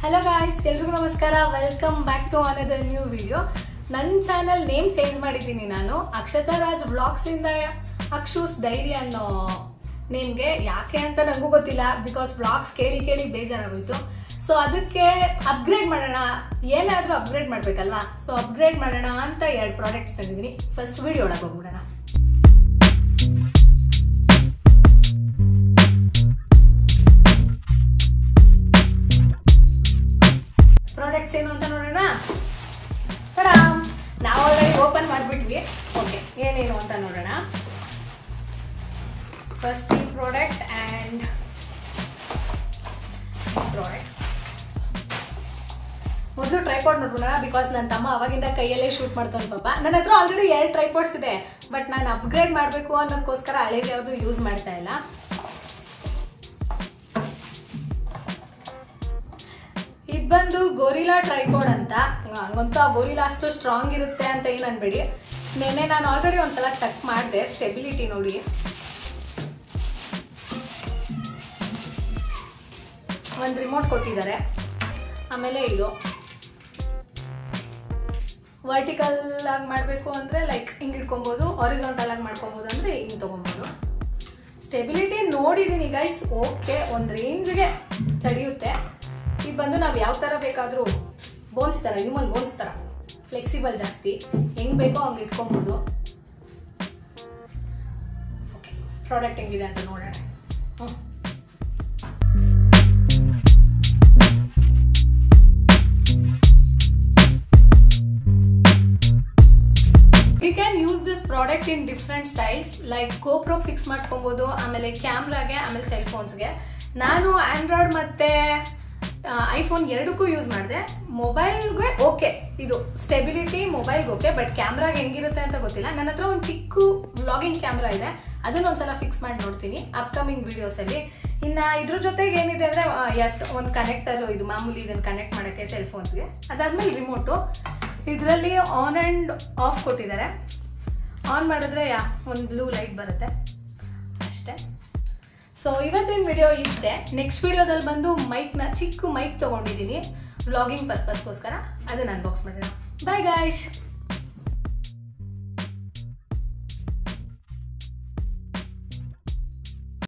Hello guys, ಎಲ್ಲರಿಗೂ ನಮಸ್ಕಾರ. Welcome back to another new video. ನನ್ನ ಚಾನೆಲ್ ನೇಮ್ ಚೇಂಜ್ ಮಾಡಿದ್ದೀನಿ ನಾನು. ಅಕ್ಷತಾ ರಾಜ್ ವ್ಲಾಗ್ಸ್ ಇಂದ ಅಕ್ಷೂಸ್ ಡೈರಿ ಅನ್ನೋ ನೇಮ್ಗೆ. ಯಾಕೆ ಅಂತ ನನಗೂ ಗೊತ್ತಿಲ್ಲ, ಬಿಕಾಸ್ ವ್ಲಾಗ್ಸ್ ಕೇಳಿ ಕೇಳಿ ಬೇಜಾರಾಗೋಯ್ತು. ಸೊ ಅದಕ್ಕೆ ಅಪ್ಗ್ರೇಡ್ ಮಾಡೋಣ, ಏನಾದರೂ ಅಪ್ಗ್ರೇಡ್ ಮಾಡಬೇಕಲ್ವಾ. ಸೊ ಅಪ್ಗ್ರೇಡ್ ಮಾಡೋಣ ಅಂತ 2 ಪ್ರಾಡಕ್ಟ್ಸ್ ತಂದಿದ್ದೀನಿ. ಫಸ್ಟ್ ವಿಡಿಯೋ ಒಳಗೆ ಹೋಗ್ಬಿಡೋಣ. ಪ್ರಾಡಕ್ಟ್ಸ್ ಏನು ಅಂತ ನೋಡೋಣ. ನಾವು ಆಲ್ರೆಡಿ ಓಪನ್ ಮಾಡಿಬಿಟ್ವಿ. ಓಕೆ, ಏನೇನು ಅಂತ ನೋಡೋಣ. ಫಸ್ಟ್ ಈ ಪ್ರಾಡಕ್ಟ್ ಆ್ಯಂಡ್ ಪ್ರಾಡಕ್ಟ್. ಮೊದಲು ಟ್ರೈಪಾಡ್ ನೋಡ್ಬಿಡೋಣ, ಬಿಕಾಸ್ ನನ್ನ ತಮ್ಮ ಅವಾಗಿಂದ ಕೈಯಲ್ಲೇ ಶೂಟ್ ಮಾಡ್ತಾನೆ ಪಾಪ. ನನ್ನ ಹತ್ರ ಆಲ್ರೆಡಿ 2 ಟ್ರೈಪಾಡ್ಸ್ ಇದೆ, ಬಟ್ ನಾನು ಅಪ್ಗ್ರೇಡ್ ಮಾಡಬೇಕು ಅನ್ನೋದಕ್ಕೋಸ್ಕರ ಹಳೇದು ಯಾವುದು ಯೂಸ್ ಮಾಡ್ತಾ ಇಲ್ಲ. ಇದು ಬಂದು ಗೊರಿಲ್ಲಾ ಟ್ರೈಪಾಡ್ ಅಂತ. ಆ ಗೊರಿಲ್ಲಾ ಅಷ್ಟು ಸ್ಟ್ರಾಂಗ್ ಇರುತ್ತೆ ಅಂತ ಏನು ಅನ್ಬೇಡಿ. ನೆನ್ನೆ ನಾನು ಆಲ್ರೆಡಿ ಒಂದ್ಸಲ ಚೆಕ್ ಮಾಡಿದೆ, ಸ್ಟೆಬಿಲಿಟಿ ನೋಡಿ. ಒಂದು ರಿಮೋಟ್ ಕೊಟ್ಟಿದ್ದಾರೆ. ಆಮೇಲೆ ಇದು ವರ್ಟಿಕಲ್ ಆಗಿ ಮಾಡಬೇಕು ಅಂದರೆ ಲೈಕ್ ಹಿಂಗೆ ಇಟ್ಕೊಬೋದು, ಹಾರಿಜಾಂಟಲ್ ಆಗಿ ಮಾಡ್ಕೊಬೋದು ಅಂದರೆ ಹಿಂಗೆ ತೊಗೊಬೋದು. ಸ್ಟೆಬಿಲಿಟಿ ನೋಡಿದ್ದೀನಿ ಗೈಸ್, ಓಕೆ, ಒಂದು ರೇಂಜ್ಗೆ ತಡೆಯುತ್ತೆ. ಇದು ಬಂದು ನಾವು ಯಾವ ಥರ ಬೇಕಾದರೂ ಬೋನ್ಸ್ ಥರ, ಹ್ಯೂಮನ್ ಬೋನ್ಸ್ ಥರ ಫ್ಲೆಕ್ಸಿಬಲ್ ಜಾಸ್ತಿ, ಹೆಂಗೆ ಬೇಕೋ ಹಂಗೆ ಇಟ್ಕೊಬೋದು. ಓಕೆ, ಪ್ರಾಡಕ್ಟ್ ಹೆಂಗಿದೆ ಅಂತ ನೋಡೋಣ. You can use this product in different styles, like GoPro fix ಮಾಡ್ಕೊಬೋದು, ಆಮೇಲೆ ಕ್ಯಾಮ್ರಾಗೆ, ಆಮೇಲೆ ಸೆಲ್ ಫೋನ್ಸ್ಗೆ. ನಾನು ಆಂಡ್ರಾಯ್ಡ್ ಮತ್ತು ಐಫೋನ್ ಎರಡಕ್ಕೂ ಯೂಸ್ ಮಾಡಿದೆ. ಮೊಬೈಲ್ಗೆ ಓಕೆ, ಇದು ಸ್ಟೆಬಿಲಿಟಿ ಮೊಬೈಲ್ಗೆ ಓಕೆ, ಬಟ್ ಕ್ಯಾಮ್ರಾಗೆ ಹೆಂಗಿರುತ್ತೆ ಅಂತ ಗೊತ್ತಿಲ್ಲ. ನನ್ನ ಹತ್ರ ಒಂದು ಚಿಕ್ಕ ವ್ಲಾಗಿಂಗ್ ಕ್ಯಾಮ್ರಾ ಇದೆ, ಅದನ್ನು ಒಂದ್ಸಲ ಫಿಕ್ಸ್ ಮಾಡಿ ನೋಡ್ತೀನಿ ಅಪ್ಕಮಿಂಗ್ ವಿಡಿಯೋಸಲ್ಲಿ. ಇನ್ನು ಇದ್ರ ಜೊತೆಗೆ ಏನಿದೆ ಅಂದರೆ ಎಸ್, ಒಂದು ಕನೆಕ್ಟರ್, ಇದು ಮಾಮೂಲಿ ಇದನ್ನು ಕನೆಕ್ಟ್ ಮಾಡೋಕ್ಕೆ ಸೆಲ್ ಫೋನ್ಸ್ಗೆ. ಅದಾದಮೇಲೆ ರಿಮೋಟು. ಇದರಲ್ಲಿ ಆನ್ ಆ್ಯಂಡ್ ಆಫ್ ಕೊಟ್ಟಿದ್ದಾರೆ. ಆನ್ ಮಾಡಿದ್ರೆ ಒಂದು ಬ್ಲೂ ಲೈಟ್ ಬರುತ್ತೆ ಅಷ್ಟೇ. ಸೊ ಇವತ್ತಿನ ವಿಡಿಯೋ ಇಷ್ಟೇ. ನೆಕ್ಸ್ಟ್ ವಿಡಿಯೋದಲ್ಲಿ ಬಂದು ಚಿಕ್ಕ ಮೈಕ್ ತೊಗೊಂಡಿದ್ದೀನಿ ವ್ಲಾಗಿಂಗ್ ಪರ್ಪಸ್ಗೋಸ್ಕರ, ಅದನ್ನು ಅನ್ಬಾಕ್ಸ್ ಮಾಡೋಣ. Bye guys.